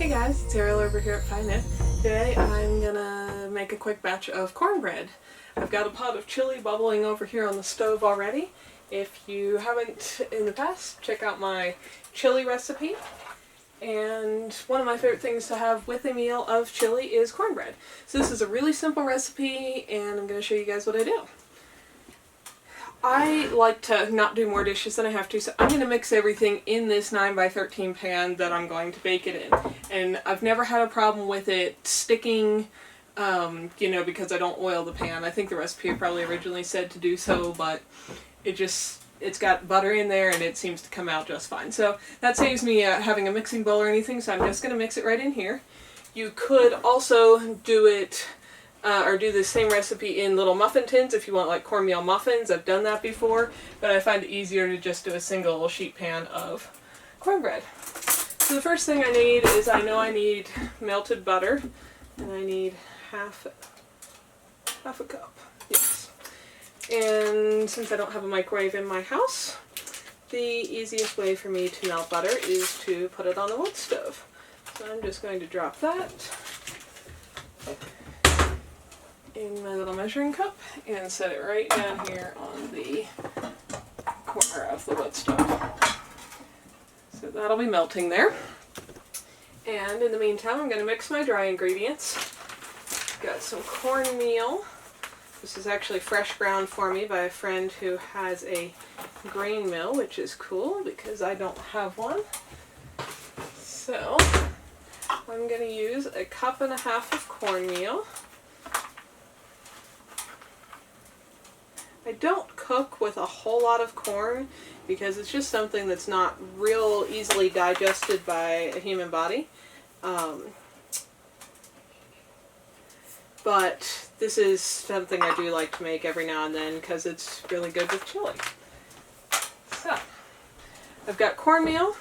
Hey guys, it's Ariel over here at Fine. Today I'm gonna make a quick batch of cornbread. I've got a pot of chili bubbling over here on the stove already. If you haven't in the past, check out my chili recipe. And one of my favorite things to have with a meal of chili is cornbread. So this is a really simple recipe and I'm going to show you guys what I do. I like to not do more dishes than I have to, so I'm going to mix everything in this 9x13 pan that I'm going to bake it in. And I've never had a problem with it sticking, because I don't oil the pan. I think the recipe probably originally said to do so, but it's got butter in there and it seems to come out just fine. So that saves me having a mixing bowl or anything, so I'm just going to mix it right in here. You could also do it or do the same recipe in little muffin tins if you want like cornmeal muffins. I've done that before, but I find it easier to just do a single sheet pan of cornbread. So the first thing I need is I need melted butter, and I need half a cup. Yes. And since I don't have a microwave in my house, the easiest way for me to melt butter is to put it on the wood stove. So I'm just going to drop that in my little measuring cup and set it right down here on the corner of the wood stove. So that'll be melting there. And in the meantime, I'm going to mix my dry ingredients. Got some cornmeal. This is actually fresh ground for me by a friend who has a grain mill, which is cool because I don't have one. So I'm going to use 1.5 cups of cornmeal. I don't cook with a whole lot of corn because it's just something that's not real easily digested by a human body. But this is something I do like to make every now and then because it's really good with chili. So, I've got cornmeal.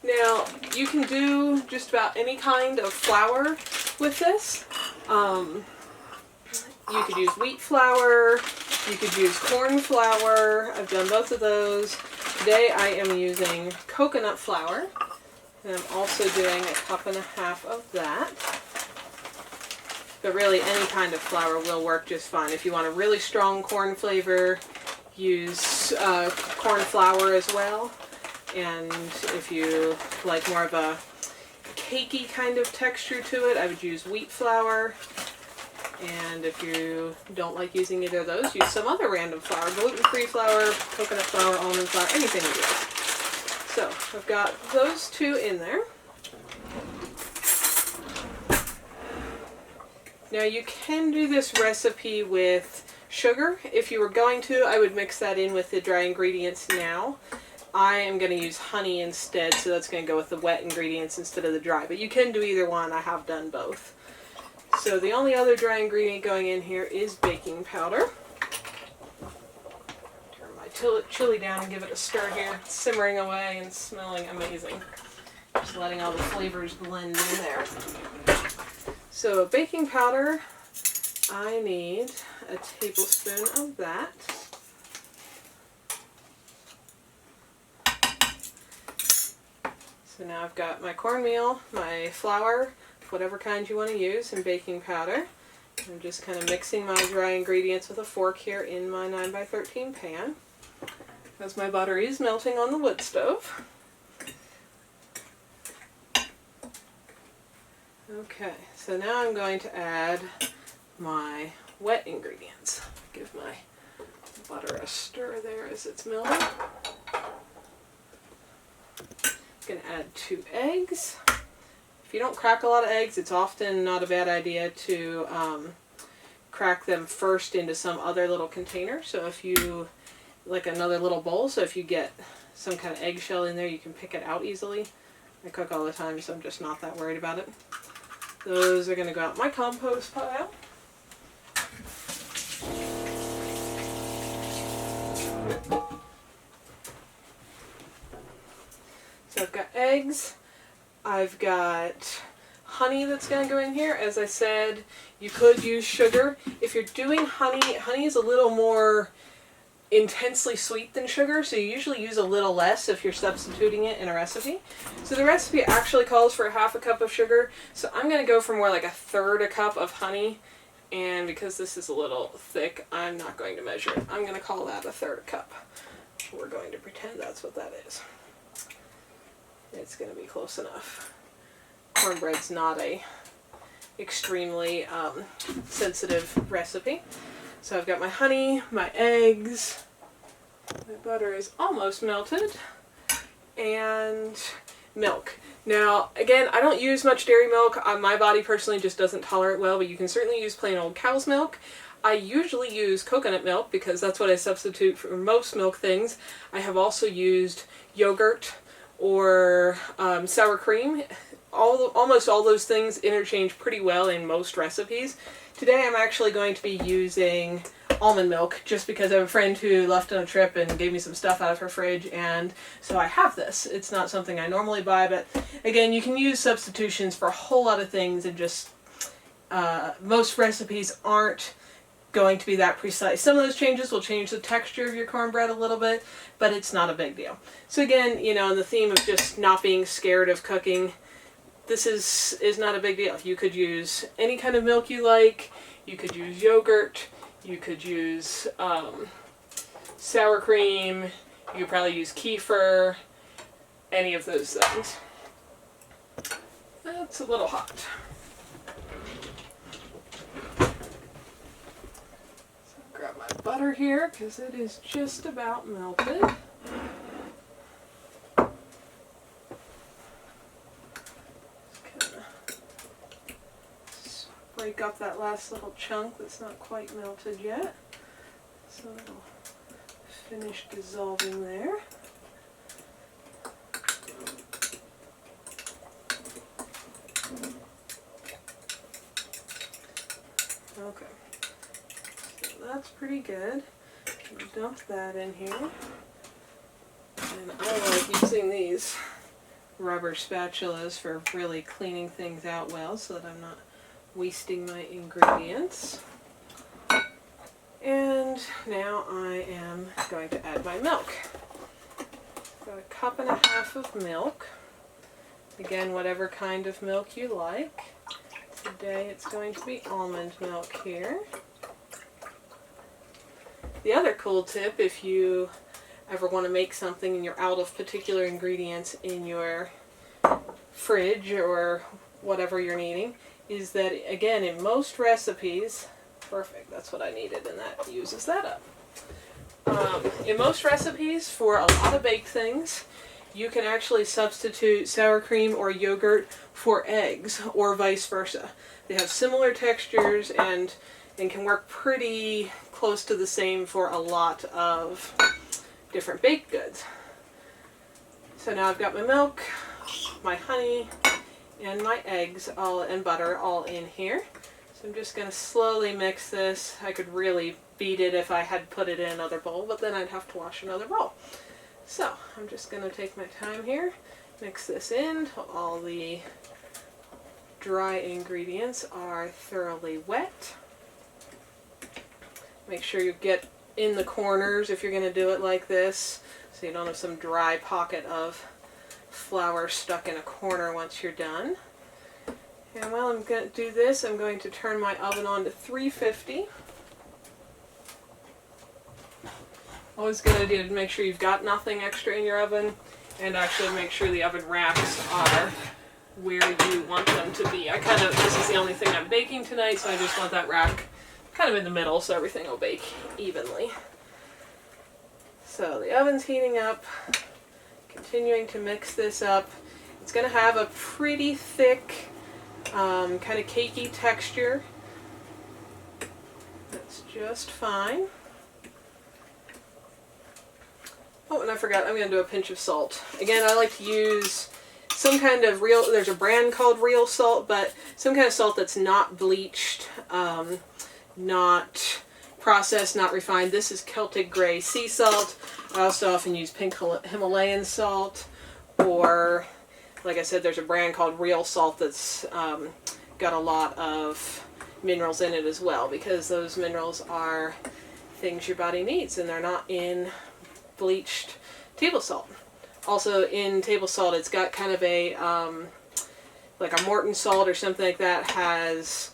Now, you can do just about any kind of flour with this. You could use wheat flour, you could use corn flour. I've done both of those. Today I am using coconut flour, and I'm also doing 1.5 cups of that. But really any kind of flour will work just fine. If you want a really strong corn flavor, use corn flour as well. And if you like more of a cakey kind of texture to it, I would use wheat flour. And if you don't like using either of those, use some other random flour. Gluten-free flour, coconut flour, almond flour, anything you like. So I've got those two in there. Now you can do this recipe with sugar. If you were going to, I would mix that in with the dry ingredients now. I am going to use honey instead, so that's going to go with the wet ingredients instead of the dry. But you can do either one. I have done both. So the only other dry ingredient going in here is baking powder. Turn my chili down and give it a stir here. It's simmering away and smelling amazing. Just letting all the flavors blend in there. So baking powder, I need a tablespoon of that. So now I've got my cornmeal, my flour, whatever kind you want to use, and baking powder. I'm just kind of mixing my dry ingredients with a fork here in my 9x13 pan. As my butter is melting on the wood stove. Okay, so now I'm going to add my wet ingredients. Give my butter a stir there as it's melting. I'm going to add 2 eggs. If you don't crack a lot of eggs, it's often not a bad idea to crack them first into some other little container. So if you, like another little bowl, so if you get some kind of eggshell in there, you can pick it out easily. I cook all the time, so I'm just not that worried about it. Those are going to go out in my compost pile. So I've got eggs. I've got honey that's going to go in here. As I said, you could use sugar. If you're doing honey, honey is a little more intensely sweet than sugar, so you usually use a little less if you're substituting it in a recipe. So the recipe actually calls for 1/2 cup of sugar, so I'm going to go for more like 1/3 cup of honey, and because this is a little thick, I'm not going to measure it. I'm going to call that 1/3 cup. We're going to pretend that's what that is. It's going to be close enough. Cornbread's not a extremely sensitive recipe. So I've got my honey, my eggs, my butter is almost melted, and milk. Now, again, I don't use much dairy milk. My body personally just doesn't tolerate well, but you can certainly use plain old cow's milk. I usually use coconut milk because that's what I substitute for most milk things. I have also used yogurt or sour cream. Almost all those things interchange pretty well in most recipes. Today I'm actually going to be using almond milk just because I have a friend who left on a trip and gave me some stuff out of her fridge, and so I have this. It's not something I normally buy, but again, you can use substitutions for a whole lot of things, and just most recipes aren't going to be that precise. Some of those changes will change the texture of your cornbread a little bit, but it's not a big deal. So again, you know, in the theme of just not being scared of cooking, this is not a big deal. You could use any kind of milk you like. You could use yogurt. You could use sour cream. You could probably use kefir. Any of those things. That's a little hot. So grab my butter here because it is just about melted. Break up that last little chunk that's not quite melted yet. So it'll finish dissolving there. Okay, so that's pretty good. Dump that in here. And I like using these rubber spatulas for really cleaning things out well so that I'm not wasting my ingredients. And now I am going to add my milk. Got 1.5 cups of milk. Again, whatever kind of milk you like. Today it's going to be almond milk here. The other cool tip, if you ever want to make something and you're out of particular ingredients in your fridge or whatever you're needing, is that, again, in most recipes, perfect, that's what I needed, and that uses that up. In most recipes, for a lot of baked things, you can actually substitute sour cream or yogurt for eggs, or vice versa. They have similar textures and can work pretty close to the same for a lot of different baked goods. So now I've got my milk, my honey, and my eggs and butter all in here. So I'm just going to slowly mix this. I could really beat it if I had put it in another bowl, but then I'd have to wash another bowl. So I'm just going to take my time here, mix this in till all the dry ingredients are thoroughly wet. Make sure you get in the corners if you're going to do it like this, so you don't have some dry pocket of flour stuck in a corner once you're done. And while I'm going to do this, I'm going to turn my oven on to 350. Always a good idea to make sure you've got nothing extra in your oven, and actually make sure the oven racks are where you want them to be. This is the only thing I'm baking tonight, so I just want that rack kind of in the middle so everything will bake evenly. So the oven's heating up. Continuing to mix this up. It's going to have a pretty thick, kind of cakey texture. That's just fine. Oh, and I forgot, I'm going to do a pinch of salt. Again, I like to use some kind of there's a brand called real salt, but some kind of salt that's not bleached, not processed, not refined. This is Celtic Gray sea salt. I also often use pink Himalayan salt, or like I said, there's a brand called real salt that's got a lot of minerals in it as well, because those minerals are things your body needs, and they're not in bleached table salt. Also in table salt, it's got kind of a like a Morton salt or something like that, has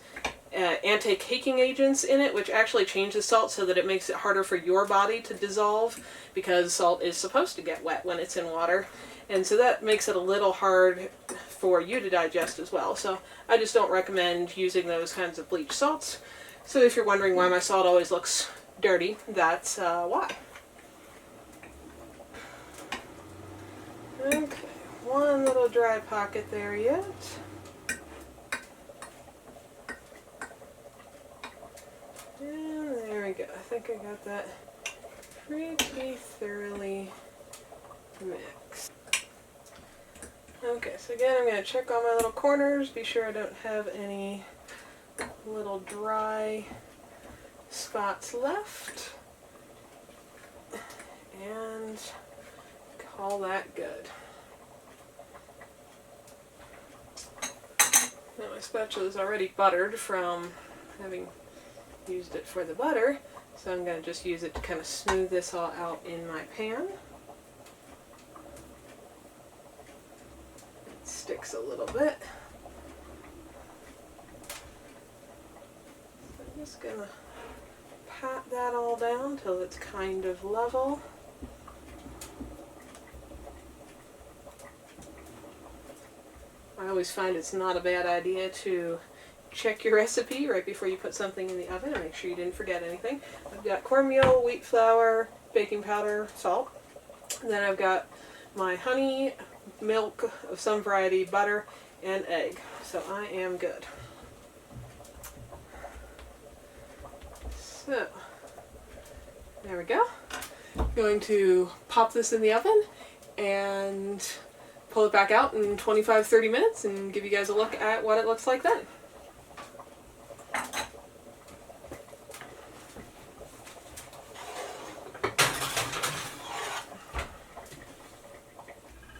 anti-caking agents in it, which actually changes salt so that it makes it harder for your body to dissolve, because salt is supposed to get wet when it's in water, and so that makes it a little hard for you to digest as well. So I just don't recommend using those kinds of bleached salts. So if you're wondering why my salt always looks dirty, that's why. Okay, one little dry pocket there yet. And there we go. I think I got that pretty thoroughly mixed. Okay, so again, I'm going to check all my little corners, be sure I don't have any little dry spots left, and call that good. Now my spatula is already buttered from having used it for the butter, so I'm going to just use it to kind of smooth this all out in my pan. It sticks a little bit. So I'm just going to pat that all down till it's kind of level. I always find it's not a bad idea to check your recipe right before you put something in the oven and make sure you didn't forget anything. I've got cornmeal, wheat flour, baking powder, salt. And then I've got my honey, milk of some variety, butter, and egg. So I am good. So, there we go. I'm going to pop this in the oven and pull it back out in 25-30 minutes and give you guys a look at what it looks like then.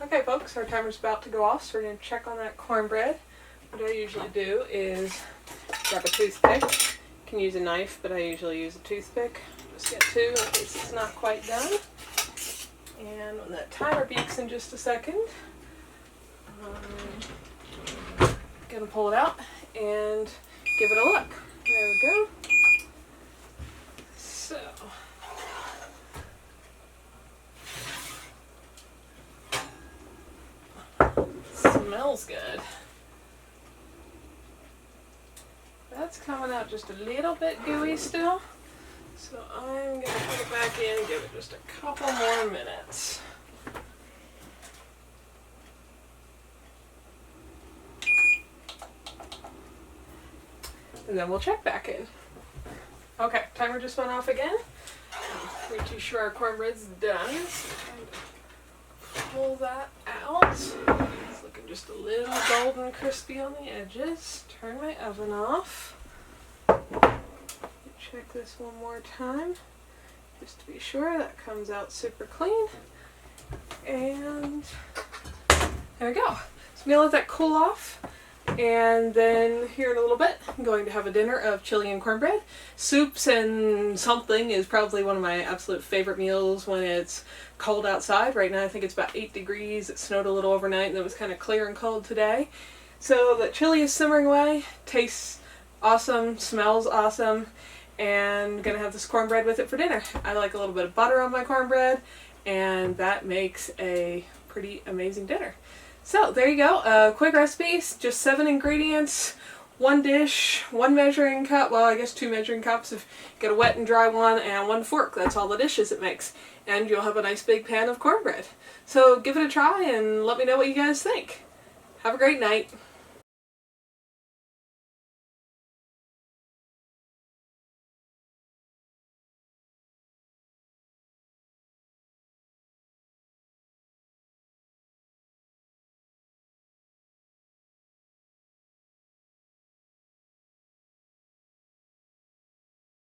Okay folks, our timer's about to go off, so we're going to check on that cornbread. What I usually do is grab a toothpick. You can use a knife, but I usually use a toothpick. Just get two in case it's not quite done. And when that timer beeps in just a second, I'm going to pull it out and give it a look. There we go. So, smells good. That's coming out just a little bit gooey still, so I'm going to put it back in and give it just a couple more minutes. And then we'll check back in. Okay, timer just went off again. I'm pretty sure our cornbread's done. So I'm trying to pull that out. It's looking just a little golden crispy on the edges. Turn my oven off. Check this one more time, just to be sure that comes out super clean. And there we go. So I'm going to let that cool off. And then here in a little bit, I'm going to have a dinner of chili and cornbread. Soups and something is probably one of my absolute favorite meals when it's cold outside. Right now I think it's about 8 degrees. It snowed a little overnight and it was kind of clear and cold today. So the chili is simmering away, tastes awesome, smells awesome, and gonna have this cornbread with it for dinner. I like a little bit of butter on my cornbread, and that makes a pretty amazing dinner. So there you go, quick recipe, just 7 ingredients, 1 dish, 1 measuring cup, well I guess 2 measuring cups if you get a wet and dry one, and 1 fork. That's all the dishes it makes. And you'll have a nice big pan of cornbread. So give it a try and let me know what you guys think. Have a great night.